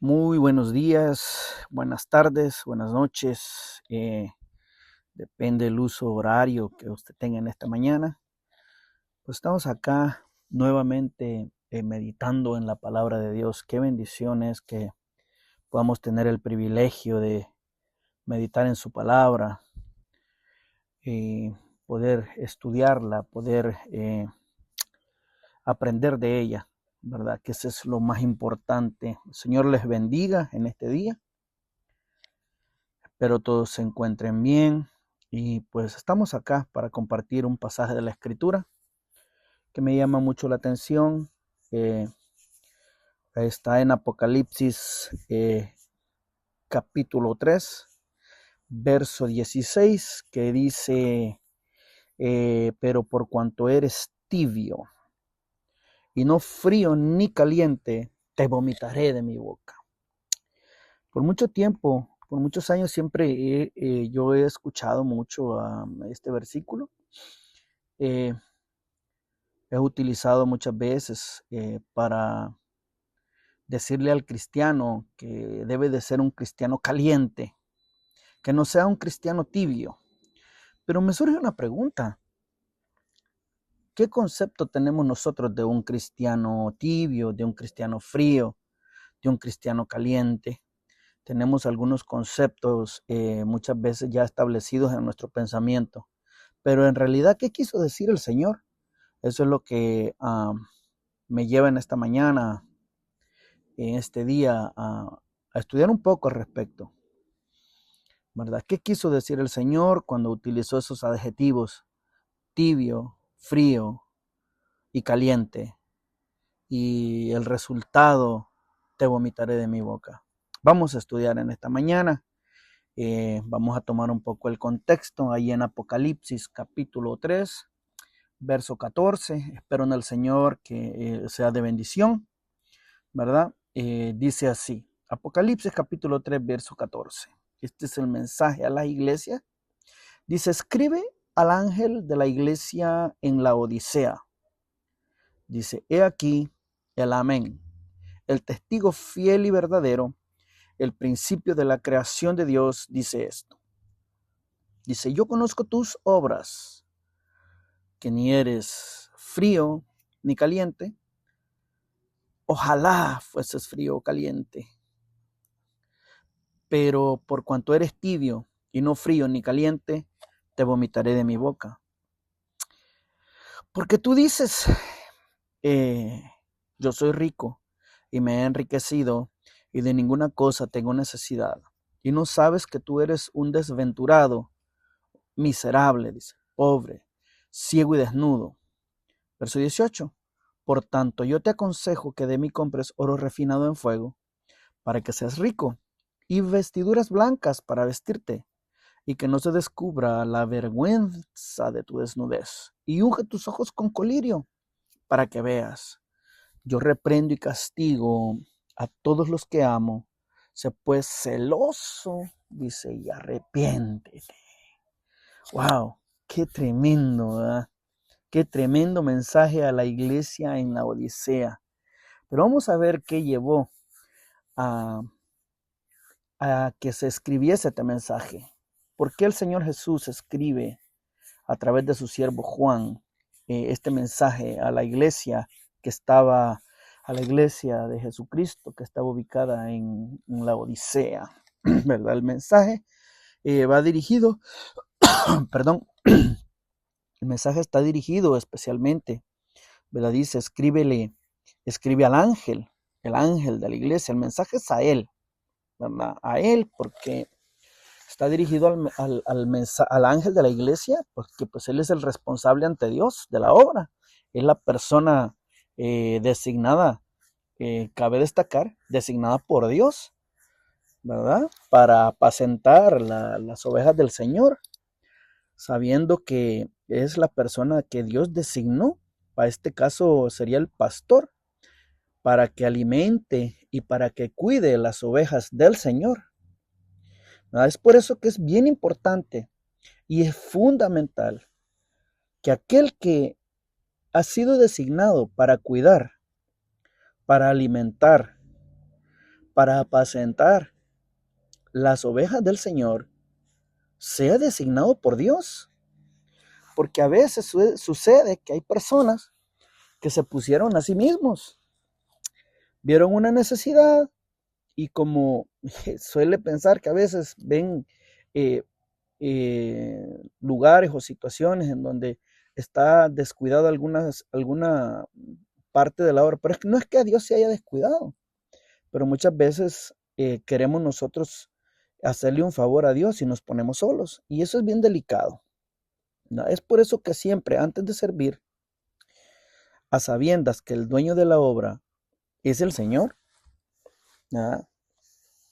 Muy buenos días, buenas tardes, buenas noches. Depende del uso horario que usted tenga en esta mañana. Pues estamos acá nuevamente meditando en la palabra de Dios. Qué bendición es que podamos tener el privilegio de meditar en su palabra y poder estudiarla, poder aprender de ella, ¿verdad? Que eso es lo más importante. El Señor les bendiga en este día. Espero todos se encuentren bien y pues estamos acá para compartir un pasaje de la Escritura que me llama mucho la atención. Eh, Está en Apocalipsis capítulo 3, verso 16, que dice, pero por cuanto eres tibio y no frío ni caliente, te vomitaré de mi boca. Por mucho tiempo, por muchos años siempre yo he escuchado mucho este versículo. Eh, He utilizado muchas veces para decirle al cristiano que debe de ser un cristiano caliente, que no sea un cristiano tibio. Pero me surge una pregunta. ¿Qué concepto tenemos nosotros de un cristiano tibio, de un cristiano frío, de un cristiano caliente? Tenemos algunos conceptos muchas veces ya establecidos en nuestro pensamiento. Pero en realidad, ¿qué quiso decir el Señor? Eso es lo que me lleva en esta mañana, en este día, a estudiar un poco al respecto, ¿verdad? ¿Qué quiso decir el Señor cuando utilizó esos adjetivos tibio, frío y caliente? Y el resultado, te vomitaré de mi boca. Vamos a estudiar en esta mañana. Vamos a tomar un poco el contexto ahí en Apocalipsis capítulo 3, verso 14. Espero en el Señor que sea de bendición, ¿verdad? Dice así, Apocalipsis capítulo 3, verso 14. Este es el mensaje a la iglesia. Dice, escribe al ángel de la iglesia en la Odisea. Dice, he aquí el amén, el testigo fiel y verdadero, el principio de la creación de Dios, dice esto. Dice, yo conozco tus obras, que ni eres frío ni caliente. Ojalá fueses frío o caliente. Pero por cuanto eres tibio y no frío ni caliente, te vomitaré de mi boca. Porque tú dices, eh, yo soy rico y me he enriquecido y de ninguna cosa tengo necesidad. Y no sabes que tú eres un desventurado, miserable, dice, pobre, ciego y desnudo. Verso 18. Por tanto, yo te aconsejo que de mí compres oro refinado en fuego, para que seas rico, y vestiduras blancas para vestirte, y que no se descubra la vergüenza de tu desnudez. Y unge tus ojos con colirio, para que veas. Yo reprendo y castigo a todos los que amo. Sé pues celoso, dice, y arrepiéntete. Wow, qué tremendo, ¿verdad? Qué tremendo mensaje a la iglesia en la Odisea. Pero vamos a ver qué llevó a, a que se escribiese este mensaje. ¿Por qué el Señor Jesús escribe a través de su siervo Juan este mensaje a la iglesia que estaba, a la iglesia de Jesucristo que estaba ubicada en la Odisea? ¿Verdad? El mensaje va dirigido, perdón, el mensaje está dirigido especialmente, ¿verdad? Dice, escribe al ángel, el ángel de la iglesia. El mensaje es a él, ¿verdad? A él, porque está dirigido al ángel de la iglesia, porque pues él es el responsable ante Dios de la obra. Es la persona designada, cabe destacar, designada por Dios, ¿verdad? Para apacentar las ovejas del Señor, sabiendo que es la persona que Dios designó. Para este caso sería el pastor, para que alimente y para que cuide las ovejas del Señor. ¿Verdad? Es por eso que es bien importante y es fundamental que aquel que ha sido designado para cuidar, para alimentar, para apacentar las ovejas del Señor, sea designado por Dios. Porque a veces sucede que hay personas que se pusieron a sí mismos, vieron una necesidad y como suele pensar que a veces ven eh, lugares o situaciones en donde está descuidado alguna parte de la obra, pero no es que a Dios se haya descuidado, pero muchas veces queremos nosotros hacerle un favor a Dios y nos ponemos solos, y eso es bien delicado, ¿no? Es por eso que siempre antes de servir, a sabiendas que el dueño de la obra es el Señor, ¿no?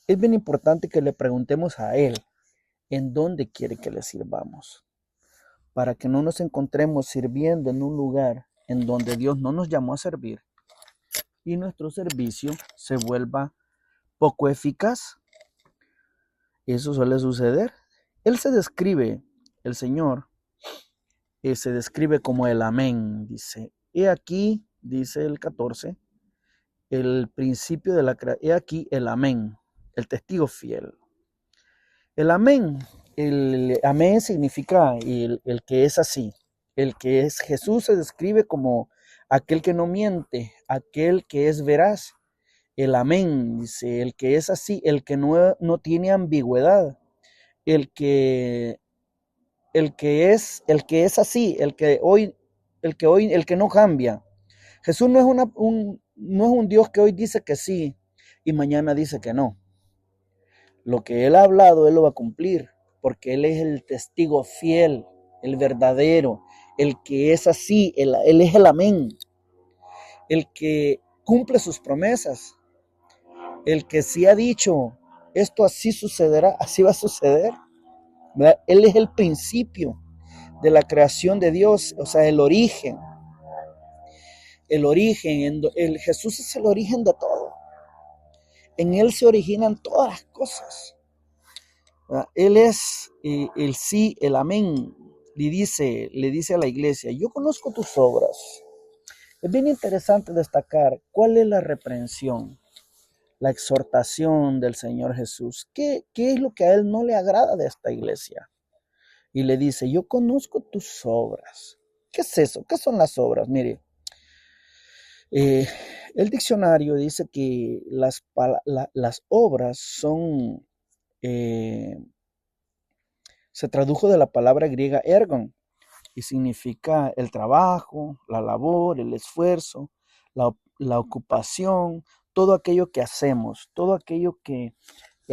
Es bien importante que le preguntemos a Él en dónde quiere que le sirvamos, para que no nos encontremos sirviendo en un lugar en donde Dios no nos llamó a servir y nuestro servicio se vuelva poco eficaz. Eso suele suceder. Él se describe, el Señor, se describe como el amén, dice. He aquí, dice el 14, el principio de la creación. He aquí el amén, el testigo fiel. El amén significa el que es así. El que es Jesús se describe como aquel que no miente, aquel que es veraz. El amén, dice, el que es así, el que no tiene ambigüedad, el que el que es así, el que no cambia. Jesús no es un Dios que hoy dice que sí y mañana dice que no. Lo que Él ha hablado, Él lo va a cumplir, porque Él es el testigo fiel, el verdadero, el que es así, Él es el amén, el que cumple sus promesas, el que sí ha dicho, esto así sucederá, así va a suceder, ¿verdad? Él es el principio de la creación de Dios, o sea, el origen, Jesús es el origen de todo. En Él se originan todas las cosas, ¿verdad? Él es el sí, el amén. Le dice a la iglesia, yo conozco tus obras. Es bien interesante destacar cuál es la reprensión, la exhortación del Señor Jesús. ¿Qué es lo que a Él no le agrada de esta iglesia? Y le dice, yo conozco tus obras. ¿Qué es eso? ¿Qué son las obras? Mire, el diccionario dice que las obras son, se tradujo de la palabra griega ergon y significa el trabajo, la labor, el esfuerzo, la ocupación, todo aquello que hacemos, todo aquello que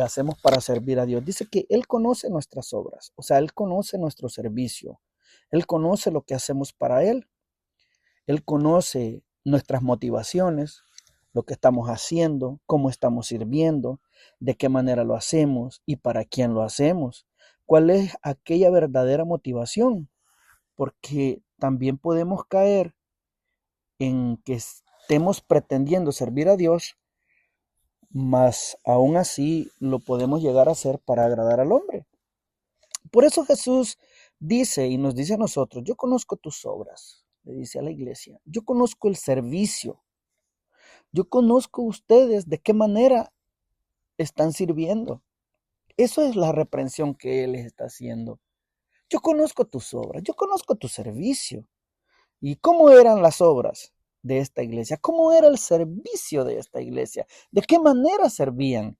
hacemos para servir a Dios. Dice que Él conoce nuestras obras, o sea, Él conoce nuestro servicio, Él conoce lo que hacemos para Él. Él conoce nuestras motivaciones, lo que estamos haciendo, cómo estamos sirviendo, de qué manera lo hacemos y para quién lo hacemos. ¿Cuál es aquella verdadera motivación? Porque también podemos caer en que estemos pretendiendo servir a Dios, mas aún así lo podemos llegar a hacer para agradar al hombre. Por eso Jesús dice y nos dice a nosotros, yo conozco tus obras. Le dice a la iglesia, yo conozco el servicio, yo conozco ustedes de qué manera están sirviendo. Eso es la reprensión que Él les está haciendo. Yo conozco tus obras, yo conozco tu servicio. ¿Y cómo eran las obras de esta iglesia? ¿Cómo era el servicio de esta iglesia? ¿De qué manera servían?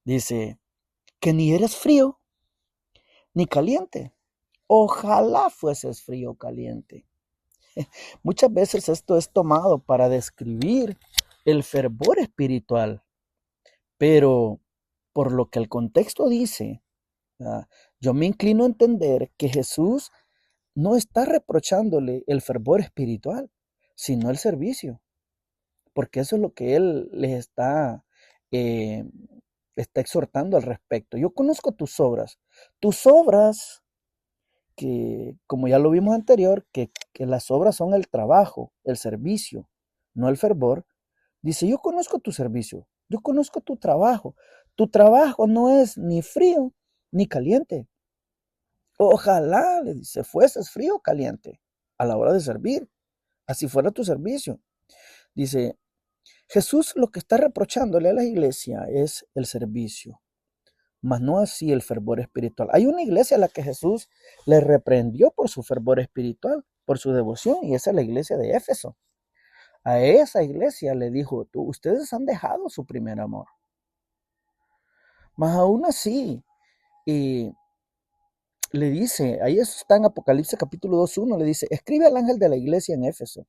Dice, que ni eres frío ni caliente. Ojalá fueses frío o caliente. Muchas veces esto es tomado para describir el fervor espiritual, pero por lo que el contexto dice, yo me inclino a entender que Jesús no está reprochándole el fervor espiritual, sino el servicio, porque eso es lo que Él les eh, está exhortando al respecto. Yo conozco tus obras que, como ya lo vimos anterior, que las obras son el trabajo, el servicio, no el fervor. Dice, yo conozco tu servicio, yo conozco tu trabajo. Tu trabajo no es ni frío ni caliente. Ojalá, le dice, fueses frío o caliente a la hora de servir. Así fuera tu servicio. Dice, Jesús lo que está reprochándole a la iglesia es el servicio, mas no así el fervor espiritual. Hay una iglesia a la que Jesús le reprendió por su fervor espiritual, por su devoción, y esa es la iglesia de Éfeso. A esa iglesia le dijo, ustedes han dejado su primer amor. Mas aún así, le dice, ahí está en Apocalipsis capítulo 2:1, le dice, escribe al ángel de la iglesia en Éfeso,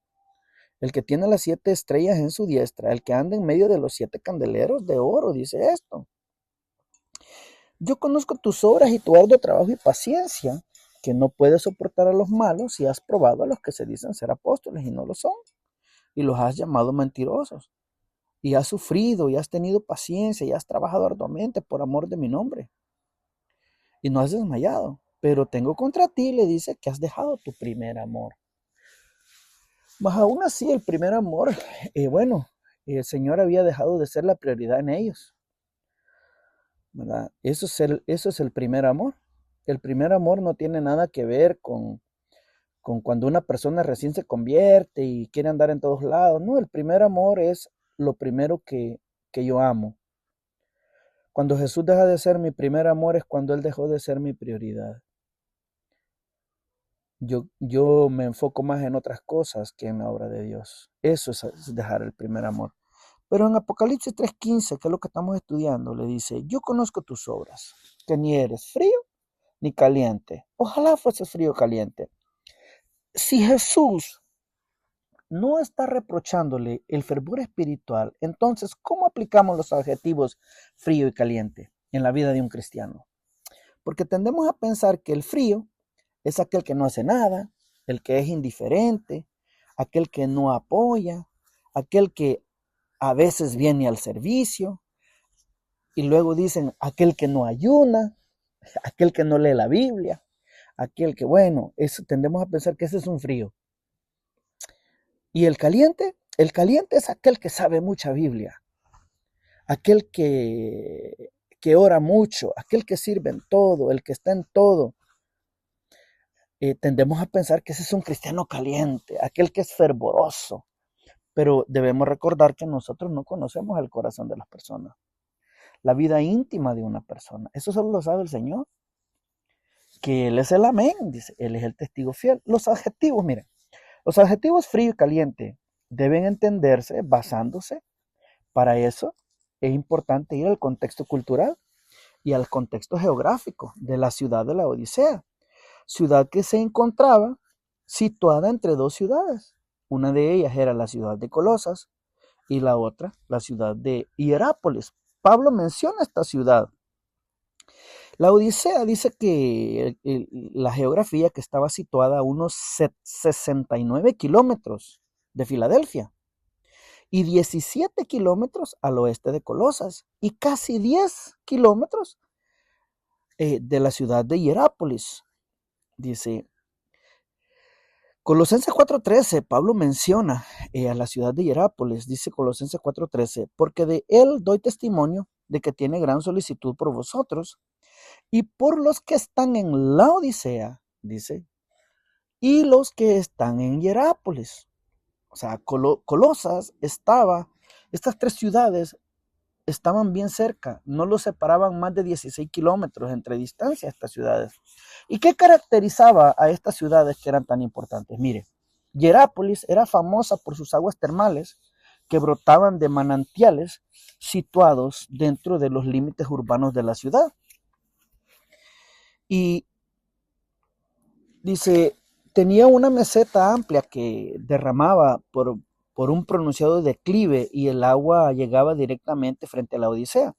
el que tiene las 7 estrellas en su diestra, el que anda en medio de los 7 candeleros de oro, dice esto. Yo conozco tus obras y tu arduo trabajo y paciencia, que no puedes soportar a los malos y has probado a los que se dicen ser apóstoles y no lo son, y los has llamado mentirosos, y has sufrido y has tenido paciencia y has trabajado arduamente por amor de mi nombre, y no has desmayado. Pero tengo contra ti, le dice, que has dejado tu primer amor. Mas aún así, el primer amor, el Señor había dejado de ser la prioridad en ellos, ¿verdad? Eso es el primer amor. El primer amor no tiene nada que ver con cuando una persona recién se convierte y quiere andar en todos lados. No, el primer amor es lo primero que yo amo. Cuando Jesús deja de ser mi primer amor es cuando Él dejó de ser mi prioridad. Yo me enfoco más en otras cosas que en la obra de Dios. Eso es dejar el primer amor. Pero en Apocalipsis 3:15, que es lo que estamos estudiando, le dice, yo conozco tus obras, que ni eres frío ni caliente. Ojalá fueses frío o caliente. Si Jesús no está reprochándole el fervor espiritual, entonces, ¿cómo aplicamos los adjetivos frío y caliente en la vida de un cristiano? Porque tendemos a pensar que el frío es aquel que no hace nada, el que es indiferente, aquel que no apoya, aquel que a veces viene al servicio, y luego dicen aquel que no ayuna, aquel que no lee la Biblia, aquel que, tendemos a pensar que ese es un frío. Y el caliente es aquel que sabe mucha Biblia, aquel que ora mucho, aquel que sirve en todo, el que está en todo. Tendemos a pensar que ese es un cristiano caliente, aquel que es fervoroso, pero debemos recordar que nosotros no conocemos el corazón de las personas, la vida íntima de una persona. Eso solo lo sabe el Señor, que Él es el amén, dice, Él es el testigo fiel. Los adjetivos, miren, los adjetivos frío y caliente deben entenderse basándose. Para eso es importante ir al contexto cultural y al contexto geográfico de la ciudad de la Odisea, ciudad que se encontraba situada entre dos ciudades. Una de ellas era la ciudad de Colosas y la otra la ciudad de Hierápolis. Pablo menciona esta ciudad. La Odisea dice que la geografía que estaba situada a unos 69 kilómetros de Filadelfia y 17 kilómetros al oeste de Colosas y casi 10 kilómetros de la ciudad de Hierápolis. Dice, Colosenses 4:13, Pablo menciona a la ciudad de Hierápolis, dice Colosenses 4:13, porque de él doy testimonio de que tiene gran solicitud por vosotros y por los que están en la Odisea, dice, y los que están en Hierápolis. O sea, Colosas estas 3 ciudades estaban bien cerca, no los separaban más de 16 kilómetros entre distancia estas ciudades. ¿Y qué caracterizaba a estas ciudades que eran tan importantes? Mire, Hierápolis era famosa por sus aguas termales que brotaban de manantiales situados dentro de los límites urbanos de la ciudad. Y dice, tenía una meseta amplia que derramaba por un pronunciado declive y el agua llegaba directamente frente a la Odisea.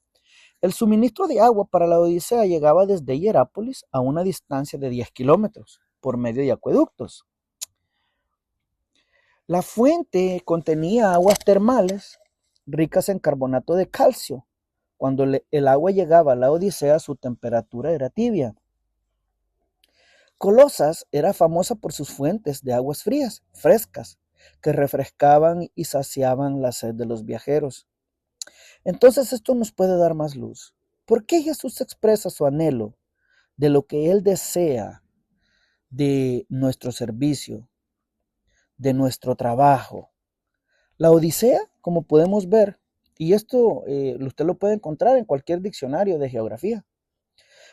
El suministro de agua para la Odisea llegaba desde Hierápolis a una distancia de 10 kilómetros por medio de acueductos. La fuente contenía aguas termales ricas en carbonato de calcio. Cuando el agua llegaba a la Odisea, su temperatura era tibia. Colosas era famosa por sus fuentes de aguas frescas, que refrescaban y saciaban la sed de los viajeros. Entonces esto nos puede dar más luz. ¿Por qué Jesús expresa su anhelo de lo que Él desea de nuestro servicio, de nuestro trabajo, La Odisea, como podemos ver, y esto usted lo puede encontrar en cualquier diccionario de geografía.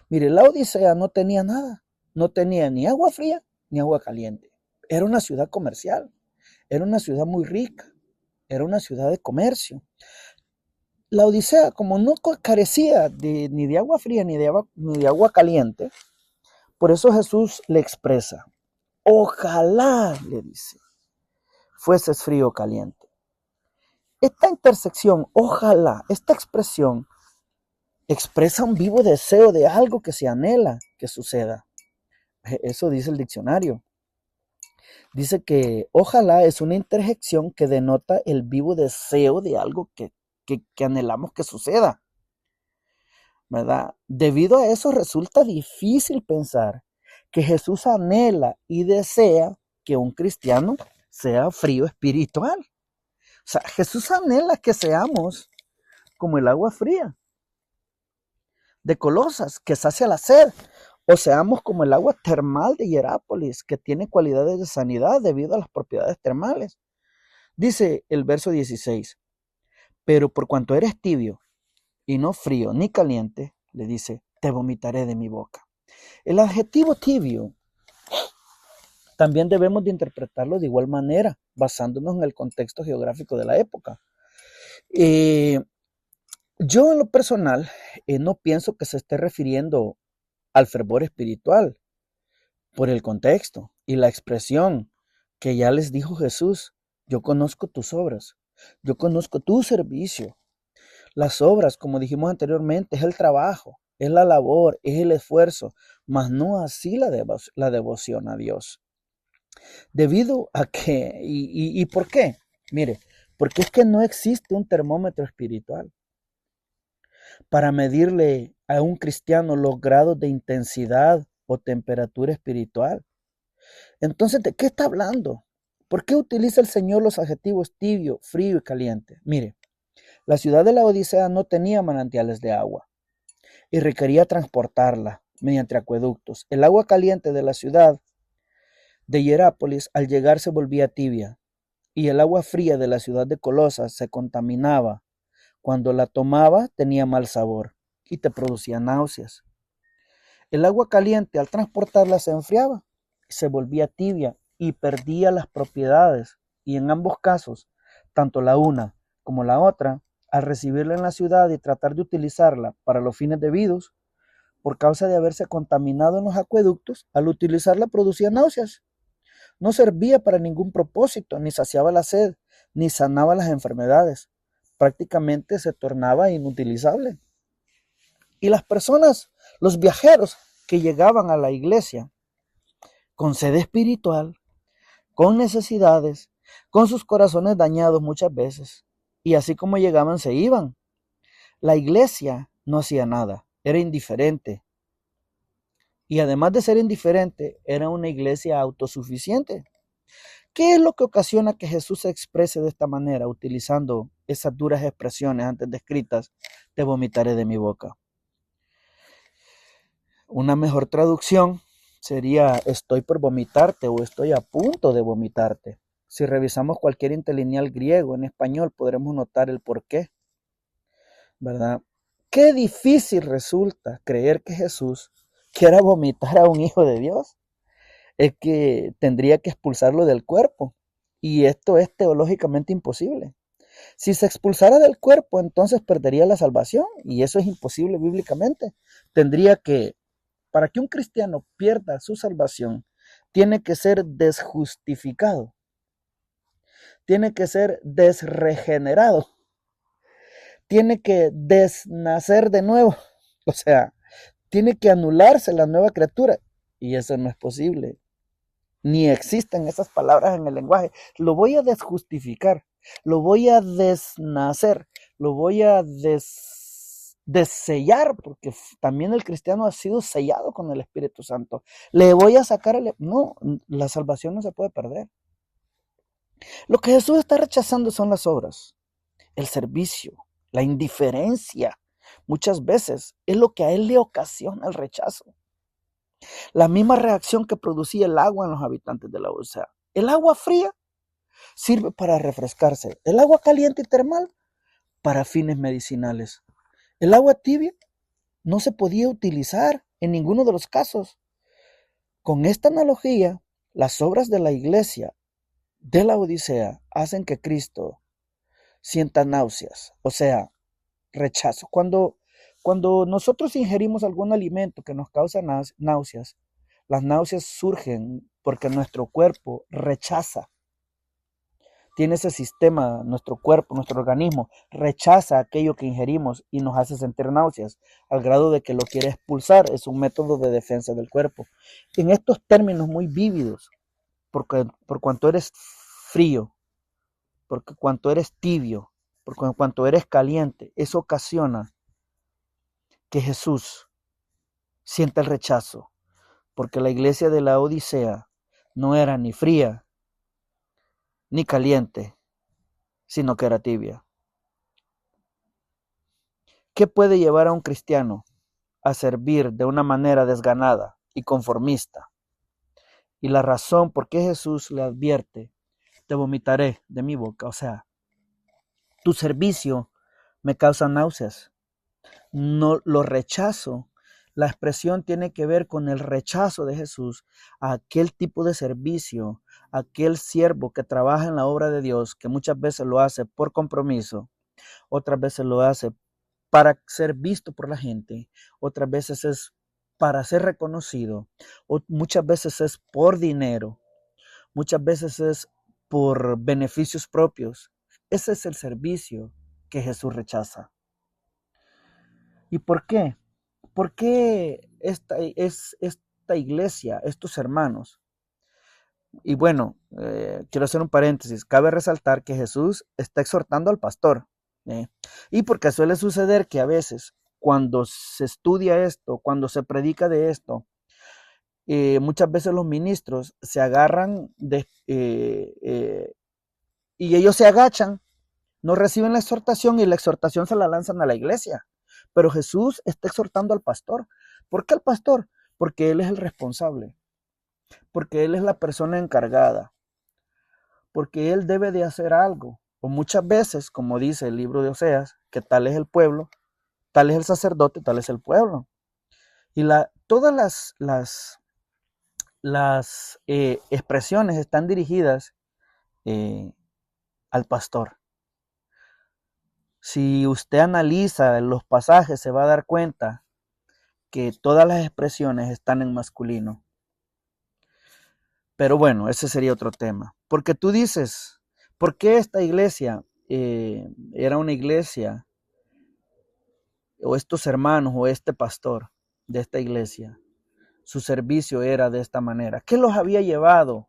Mire, la Odisea no tenía nada, no tenía ni agua fría ni agua caliente. Era una ciudad comercial, era una ciudad muy rica, era una ciudad de comercio. La Odisea, como no carecía ni de agua fría ni de agua caliente, por eso Jesús le expresa, ojalá, le dice, fueses frío o caliente. Esta intersección, ojalá, esta expresión expresa un vivo deseo de algo que se anhela que suceda. Eso dice el diccionario. Dice que ojalá es una interjección que denota el vivo deseo de algo que anhelamos que suceda, ¿verdad? Debido a eso resulta difícil pensar que Jesús anhela y desea que un cristiano sea frío espiritual. O sea, Jesús anhela que seamos como el agua fría de Colosas, que sacia la sed, o seamos como el agua termal de Hierápolis, que tiene cualidades de sanidad debido a las propiedades termales. Dice el verso 16, pero por cuanto eres tibio y no frío ni caliente, le dice, te vomitaré de mi boca. El adjetivo tibio también debemos de interpretarlo de igual manera, basándonos en el contexto geográfico de la época. Yo en lo personal no pienso que se esté refiriendo al fervor espiritual por el contexto y la expresión que ya les dijo Jesús. Yo conozco tus obras, yo conozco tu servicio. Las obras, como dijimos anteriormente, es el trabajo, es la labor, es el esfuerzo, mas no así la devoción a Dios. Debido a que, ¿y por qué? Mire, porque es que no existe un termómetro espiritual para medirle a un cristiano los grados de intensidad o temperatura espiritual. Entonces, ¿de qué está hablando? ¿Por qué utiliza el Señor los adjetivos tibio, frío y caliente? Mire, la ciudad de la Odisea no tenía manantiales de agua y requería transportarla mediante acueductos. El agua caliente de la ciudad de Hierápolis al llegar se volvía tibia y el agua fría de la ciudad de Colosas se contaminaba. Cuando la tomaba tenía mal sabor y te producía náuseas. El agua caliente al transportarla se enfriaba, se volvía tibia y perdía las propiedades. Y en ambos casos, tanto la una como la otra, al recibirla en la ciudad y tratar de utilizarla para los fines debidos, por causa de haberse contaminado en los acueductos, al utilizarla producía náuseas. No servía para ningún propósito, ni saciaba la sed, ni sanaba las enfermedades. Prácticamente se tornaba inutilizable. Y las personas, los viajeros que llegaban a la iglesia con sed espiritual, con necesidades, con sus corazones dañados muchas veces, y así como llegaban se iban. La iglesia no hacía nada, era indiferente. Y además de ser indiferente, era una iglesia autosuficiente. ¿Qué es lo que ocasiona que Jesús se exprese de esta manera, utilizando esas duras expresiones antes descritas? Te vomitaré de mi boca. Una mejor traducción sería estoy por vomitarte o estoy a punto de vomitarte. Si revisamos cualquier interlineal griego en español podremos notar el porqué, ¿verdad? Qué difícil resulta creer que Jesús quiera vomitar a un hijo de Dios. Es que tendría que expulsarlo del cuerpo y esto es teológicamente imposible. Si se expulsara del cuerpo, entonces perdería la salvación y eso es imposible bíblicamente. Tendría que Para que un cristiano pierda su salvación, tiene que ser desjustificado, tiene que ser desregenerado, tiene que desnacer de nuevo, o sea, tiene que anularse la nueva criatura y eso no es posible. Ni existen esas palabras en el lenguaje. Lo voy a desjustificar, lo voy a desnacer, lo voy a desellar, porque también el cristiano ha sido sellado con el Espíritu Santo. Le voy a sacar No, la salvación no se puede perder. Lo que Jesús está rechazando son las obras, el servicio, la indiferencia. Muchas veces es lo que a él le ocasiona el rechazo. La misma reacción que producía el agua en los habitantes de la Odisea. El agua fría sirve para refrescarse. El agua caliente y termal para fines medicinales. El agua tibia no se podía utilizar en ninguno de los casos. Con esta analogía, las obras de la iglesia de la Odisea hacen que Cristo sienta náuseas, o sea, rechazo. Cuando nosotros ingerimos algún alimento que nos causa náuseas, las náuseas surgen porque nuestro cuerpo rechaza. Tiene ese sistema, nuestro cuerpo, nuestro organismo, rechaza aquello que ingerimos y nos hace sentir náuseas, al grado de que lo quiere expulsar. Es un método de defensa del cuerpo. En estos términos muy vívidos, por cuanto eres frío, porque cuanto eres tibio, por cuanto eres caliente, eso ocasiona que Jesús sienta el rechazo, porque la iglesia de la Odisea no era ni fría ni caliente, sino que era tibia. ¿Qué puede llevar a un cristiano a servir de una manera desganada y conformista? Y la razón por qué Jesús le advierte, te vomitaré de mi boca, o sea, tu servicio me causa náuseas, no lo rechazo. La expresión tiene que ver con el rechazo de Jesús a aquel tipo de servicio, a aquel siervo que trabaja en la obra de Dios, que muchas veces lo hace por compromiso, otras veces lo hace para ser visto por la gente, otras veces es para ser reconocido, muchas veces es por dinero, muchas veces es por beneficios propios. Ese es el servicio que Jesús rechaza. ¿Y por qué? ¿Por qué esta iglesia, estos hermanos? Y bueno, quiero hacer un paréntesis. Cabe resaltar que Jesús está exhortando al pastor. Y porque suele suceder que a veces cuando se estudia esto, cuando se predica de esto, muchas veces los ministros se agarran y ellos se agachan, no reciben la exhortación y la exhortación se la lanzan a la iglesia. Pero Jesús está exhortando al pastor. ¿Por qué al pastor? Porque él es el responsable, porque él es la persona encargada, porque él debe de hacer algo. O muchas veces, como dice el libro de Oseas, que tal es el pueblo, tal es el sacerdote, tal es el pueblo. Y todas las expresiones están dirigidas al pastor. Si usted analiza los pasajes, se va a dar cuenta que todas las expresiones están en masculino. Pero bueno, ese sería otro tema. Porque tú dices, ¿por qué esta iglesia era una iglesia, o estos hermanos, o este pastor de esta iglesia, su servicio era de esta manera? ¿Qué los había llevado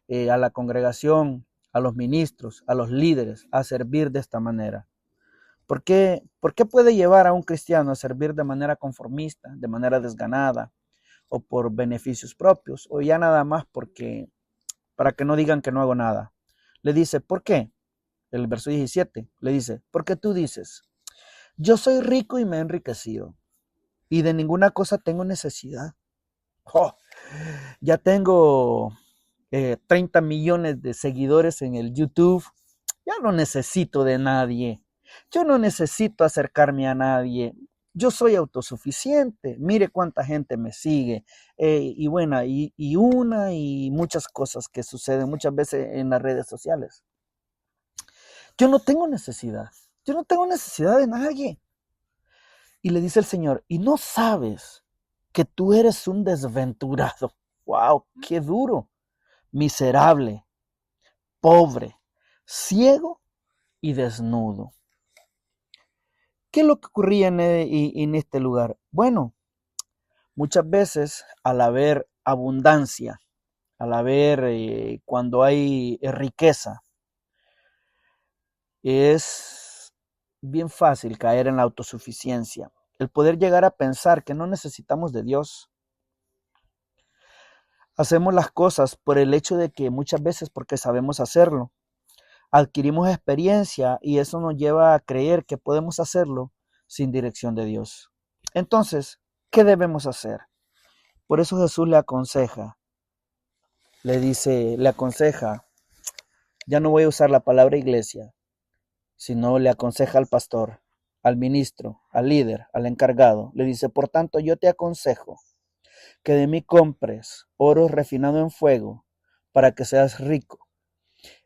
a la congregación, a los ministros, a los líderes, a servir de esta manera? ¿Por qué puede llevar a un cristiano a servir de manera conformista, de manera desganada, o por beneficios propios, o ya nada más para que no digan que no hago nada? Le dice, ¿por qué? El verso 17 le dice, porque tú dices, yo soy rico y me he enriquecido, y de ninguna cosa tengo necesidad. Oh, ya tengo 30 millones de seguidores en el YouTube, ya no necesito de nadie. Yo no necesito acercarme a nadie. Yo soy autosuficiente. Mire cuánta gente me sigue. Y bueno, y muchas cosas que suceden muchas veces en las redes sociales. Yo no tengo necesidad. Yo no tengo necesidad de nadie. Y le dice el Señor, y no sabes que tú eres un desventurado. ¡Wow! ¡Qué duro! Miserable, pobre, ciego y desnudo. ¿Qué es lo que ocurría en este lugar? Bueno, muchas veces al haber abundancia, al haber cuando hay riqueza, es bien fácil caer en la autosuficiencia. El poder llegar a pensar que no necesitamos de Dios. Hacemos las cosas por el hecho de que muchas veces porque sabemos hacerlo. Adquirimos experiencia y eso nos lleva a creer que podemos hacerlo sin dirección de Dios. Entonces, ¿qué debemos hacer? Por eso Jesús le aconseja, le aconseja Ya no voy a usar la palabra iglesia, sino le aconseja al pastor, al ministro, al líder, al encargado. Le dice, por tanto, yo te aconsejo que de mí compres oro refinado en fuego para que seas rico,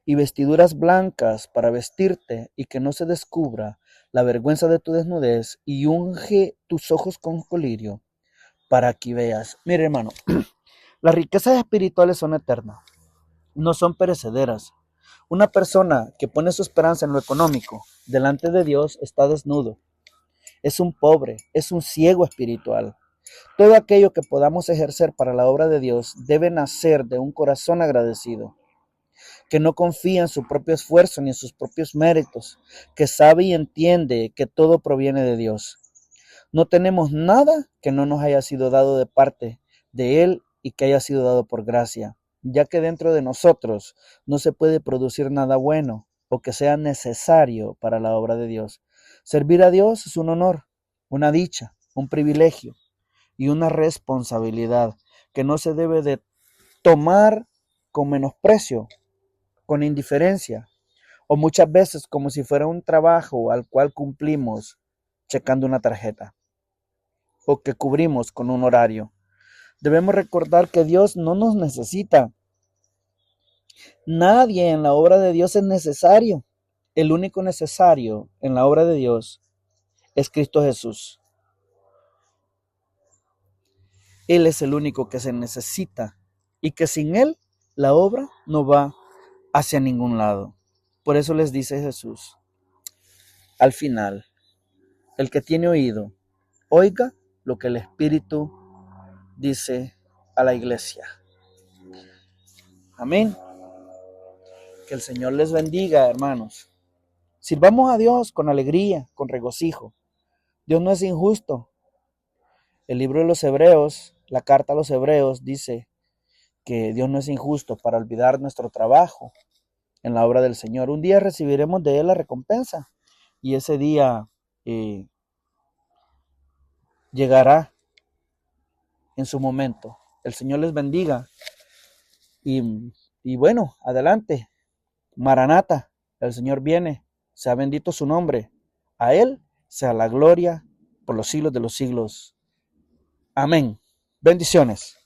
y vestiduras blancas para vestirte y que no se descubra la vergüenza de tu desnudez, y unge tus ojos con colirio para que veas. Mire, hermano, las riquezas espirituales son eternas, no son perecederas. Una persona que pone su esperanza en lo económico delante de Dios está desnudo. Es un pobre, es un ciego espiritual. Todo aquello que podamos ejercer para la obra de Dios debe nacer de un corazón agradecido, que no confía en su propio esfuerzo ni en sus propios méritos, que sabe y entiende que todo proviene de Dios. No tenemos nada que no nos haya sido dado de parte de Él y que haya sido dado por gracia, ya que dentro de nosotros no se puede producir nada bueno o que sea necesario para la obra de Dios. Servir a Dios es un honor, una dicha, un privilegio y una responsabilidad que no se debe de tomar con menosprecio, con indiferencia, o muchas veces como si fuera un trabajo al cual cumplimos checando una tarjeta o que cubrimos con un horario. Debemos recordar que Dios no nos necesita. Nadie en la obra de Dios es necesario. El único necesario en la obra de Dios es Cristo Jesús. Él es el único que se necesita y que sin Él la obra no va hacia ningún lado. Por eso les dice Jesús, al final, el que tiene oído, oiga lo que el Espíritu dice a la iglesia. Amén. Que el Señor les bendiga, hermanos. Sirvamos a Dios con alegría, con regocijo. Dios no es injusto. El libro de los Hebreos, la carta a los Hebreos dice que Dios no es injusto para olvidar nuestro trabajo en la obra del Señor. Un día recibiremos de Él la recompensa y ese día llegará en su momento. El Señor les bendiga y bueno, adelante. Maranata, el Señor viene, sea bendito su nombre. A Él sea la gloria por los siglos de los siglos. Amén. Bendiciones.